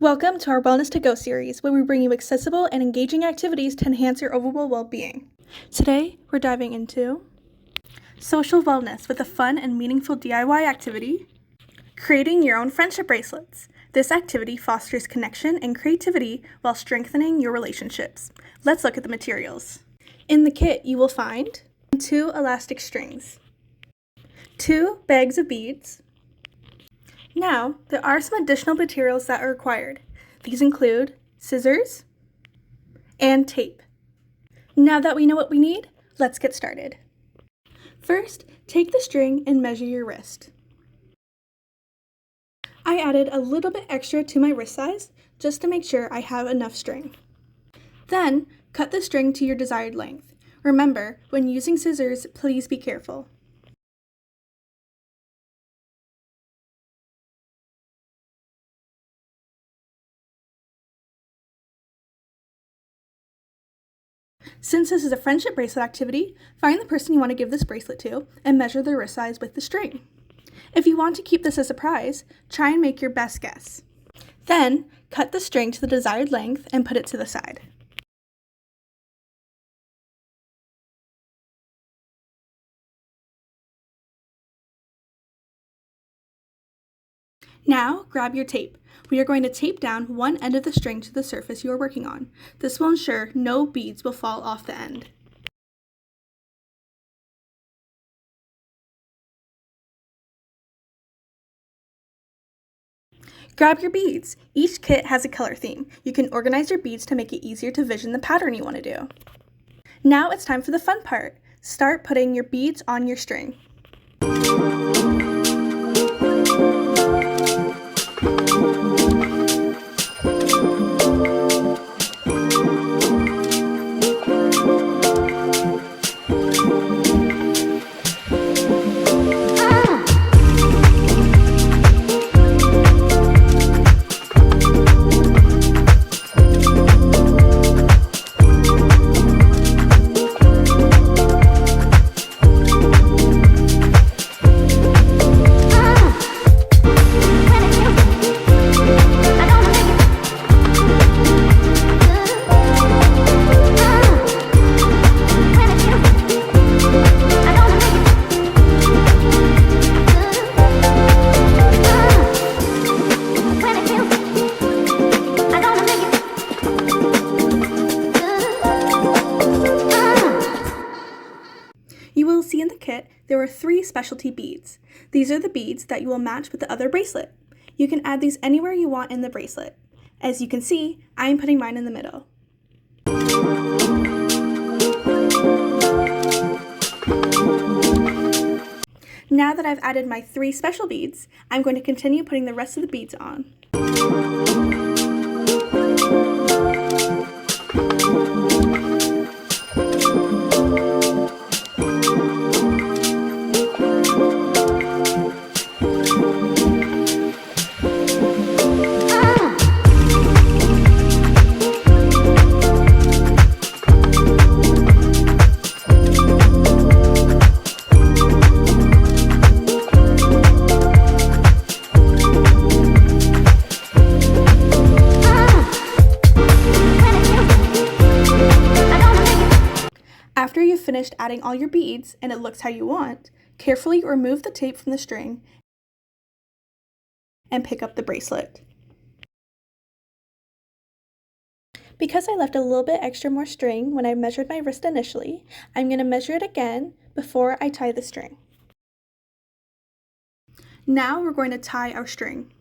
Welcome to our Wellness to Go series, where we bring you accessible and engaging activities to enhance your overall well-being. Today, we're diving into social wellness with a fun and meaningful DIY activity, creating your own friendship bracelets. This activity fosters connection and creativity while strengthening your relationships. Let's look at the materials. In the kit, you will find 2 elastic strings, 2 bags of beads. Now, there are some additional materials that are required. These include scissors and tape. Now that we know what we need, let's get started. First, take the string and measure your wrist. I added a little bit extra to my wrist size just to make sure I have enough string. Then, cut the string to your desired length. Remember, when using scissors, please be careful. Since this is a friendship bracelet activity, find the person you want to give this bracelet to and measure their wrist size with the string. If you want to keep this a surprise, try and make your best guess. Then, cut the string to the desired length and put it to the side. Now, grab your tape. We are going to tape down one end of the string to the surface you are working on. This will ensure no beads will fall off the end. Grab your beads. Each kit has a color theme. You can organize your beads to make it easier to vision the pattern you want to do. Now it's time for the fun part. Start putting your beads on your string. You will see in the kit there are 3 specialty beads. These are the beads that you will match with the other bracelet. You can add these anywhere you want in the bracelet. As you can see, I am putting mine in the middle. Now that I've added my 3 special beads, I'm going to continue putting the rest of the beads on. After you've finished adding all your beads and it looks how you want, carefully remove the tape from the string and pick up the bracelet. Because I left a little bit extra more string when I measured my wrist initially, I'm going to measure it again before I tie the string. Now we're going to tie our string.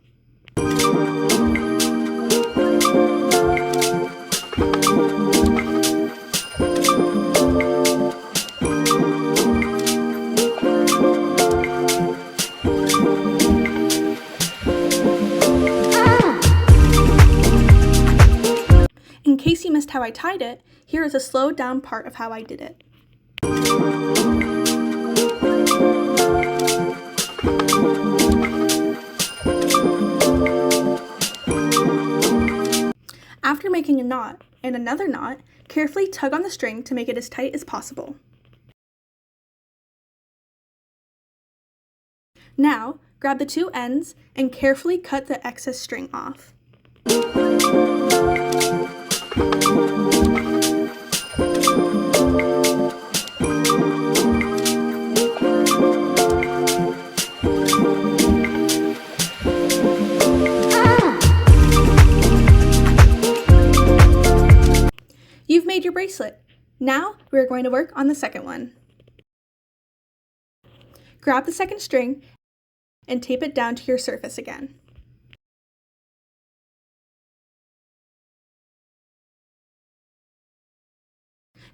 In case you missed how I tied it, here is a slowed down part of how I did it. After making a knot and another knot, carefully tug on the string to make it as tight as possible. Now, grab the 2 ends and carefully cut the excess string off. You've made your bracelet. Now we're going to work on the second one. Grab the second string and tape it down to your surface again.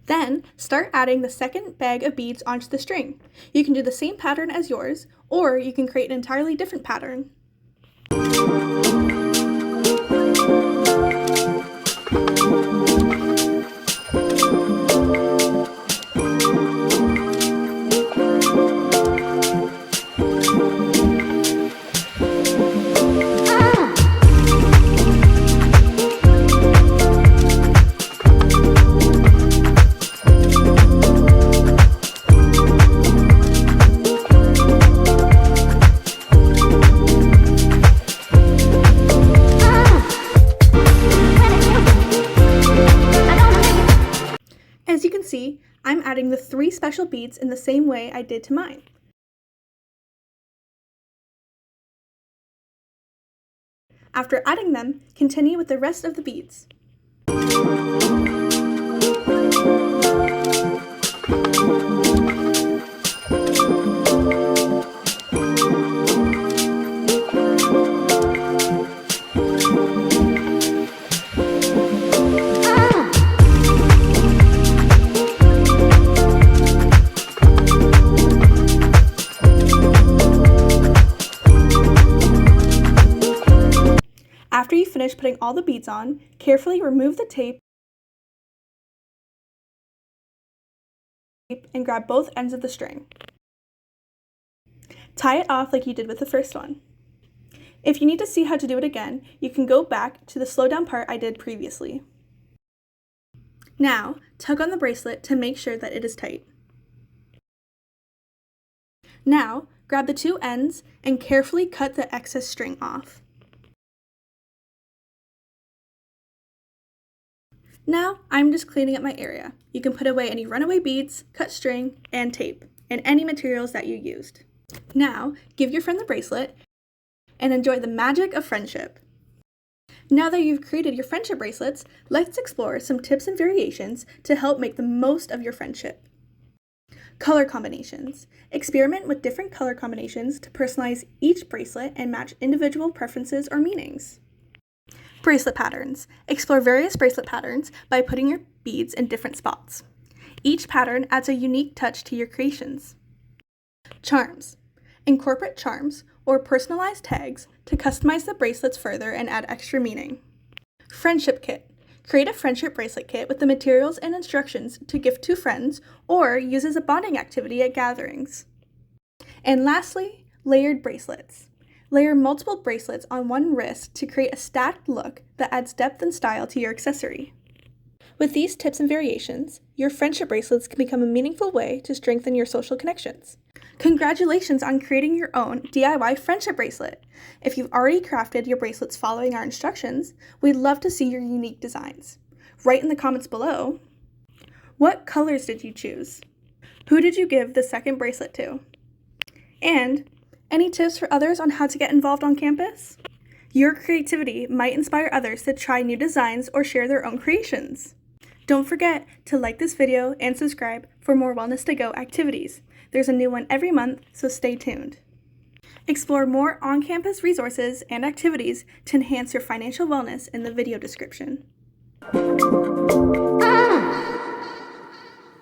Then start adding the second bag of beads onto the string. You can do the same pattern as yours, or you can create an entirely different pattern. As you can see, I'm adding the 3 special beads in the same way I did to mine. After adding them, continue with the rest of the beads. After you finish putting all the beads on, carefully remove the tape and grab both ends of the string. Tie it off like you did with the first one. If you need to see how to do it again, you can go back to the slow down part I did previously. Now, tug on the bracelet to make sure that it is tight. Now, grab the 2 ends and carefully cut the excess string off. Now, I'm just cleaning up my area. You can put away any runaway beads, cut string, and tape, and any materials that you used. Now, give your friend the bracelet and enjoy the magic of friendship. Now that you've created your friendship bracelets, let's explore some tips and variations to help make the most of your friendship. Color combinations. Experiment with different color combinations to personalize each bracelet and match individual preferences or meanings. Bracelet patterns. Explore various bracelet patterns by putting your beads in different spots. Each pattern adds a unique touch to your creations. Charms. Incorporate charms or personalized tags to customize the bracelets further and add extra meaning. Friendship kit. Create a friendship bracelet kit with the materials and instructions to gift to friends or use as a bonding activity at gatherings. And lastly, layered bracelets. Layer multiple bracelets on one wrist to create a stacked look that adds depth and style to your accessory. With these tips and variations, your friendship bracelets can become a meaningful way to strengthen your social connections. Congratulations on creating your own DIY friendship bracelet! If you've already crafted your bracelets following our instructions, we'd love to see your unique designs. Write in the comments below. What colors did you choose? Who did you give the second bracelet to? And any tips for others on how to get involved on campus? Your creativity might inspire others to try new designs or share their own creations. Don't forget to like this video and subscribe for more Wellness to Go activities. There's a new one every month, so stay tuned. Explore more on-campus resources and activities to enhance your financial wellness in the video description.